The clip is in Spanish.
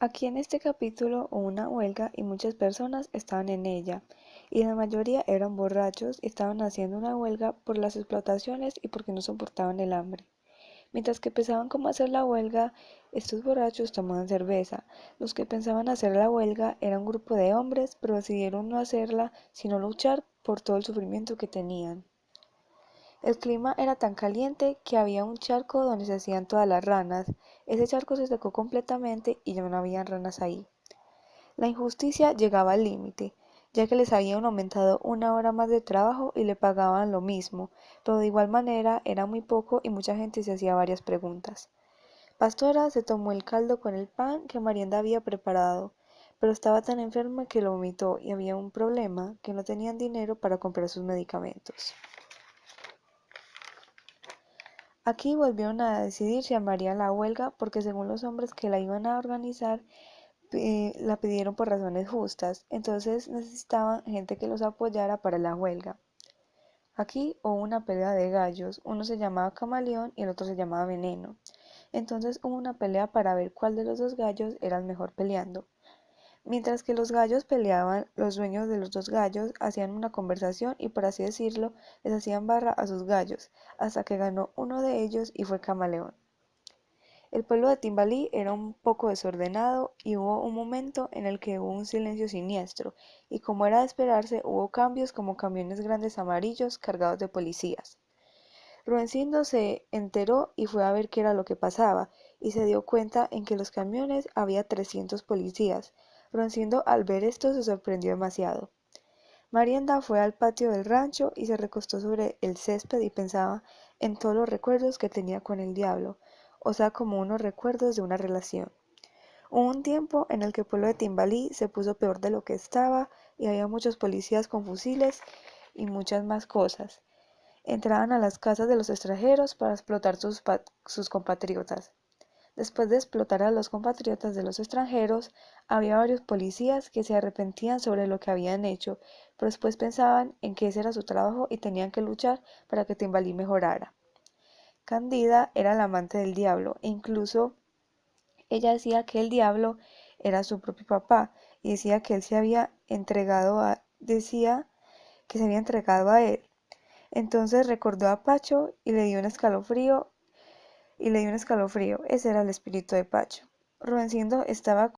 Aquí en este capítulo hubo una huelga y muchas personas estaban en ella, y la mayoría eran borrachos y estaban haciendo una huelga por las explotaciones y porque no soportaban el hambre. Mientras que pensaban cómo hacer la huelga, estos borrachos tomaban cerveza. Los que pensaban hacer la huelga era un grupo de hombres, pero decidieron no hacerla, sino luchar por todo el sufrimiento que tenían. El clima era tan caliente que había un charco donde se hacían todas las ranas. Ese charco se secó completamente y ya no había ranas ahí. La injusticia llegaba al límite, ya que les habían aumentado una hora más de trabajo y le pagaban lo mismo, pero de igual manera era muy poco y mucha gente se hacía varias preguntas. Pastora se tomó el caldo con el pan que Marienda había preparado, pero estaba tan enferma que lo vomitó y había un problema, que no tenían dinero para comprar sus medicamentos. Aquí volvieron a decidir si armarían la huelga porque según los hombres que la iban a organizar, la pidieron por razones justas, entonces necesitaban gente que los apoyara para la huelga. Aquí hubo una pelea de gallos, uno se llamaba Camaleón y el otro se llamaba Veneno. Entonces hubo una pelea para ver cuál de los dos gallos era el mejor peleando. Mientras que los gallos peleaban, los dueños de los dos gallos hacían una conversación y, por así decirlo, les hacían barra a sus gallos, hasta que ganó uno de ellos y fue Camaleón. El pueblo de Timbalí era un poco desordenado y hubo un momento en el que hubo un silencio siniestro, y como era de esperarse, hubo cambios como camiones grandes amarillos cargados de policías. Ruencindo se enteró y fue a ver qué era lo que pasaba, y se dio cuenta en que en los camiones había 300 policías. Ruencindo al ver esto se sorprendió demasiado. Marienda fue al patio del rancho y se recostó sobre el césped y pensaba en todos los recuerdos que tenía con el diablo, o sea, como unos recuerdos de una relación. Hubo un tiempo en el que el pueblo de Timbalí se puso peor de lo que estaba y había muchos policías con fusiles y muchas más cosas. Entraban a las casas de los extranjeros para explotar sus compatriotas. Después de explotar a los compatriotas de los extranjeros, había varios policías que se arrepentían sobre lo que habían hecho, pero después pensaban en que ese era su trabajo y tenían que luchar para que Timbalí mejorara. Candida era la amante del diablo e incluso ella decía que el diablo era su propio papá y decía que se había entregado a él. Entonces recordó a Pacho y le dio un escalofrío. Ese era el espíritu de Pacho. Rubencindo estaba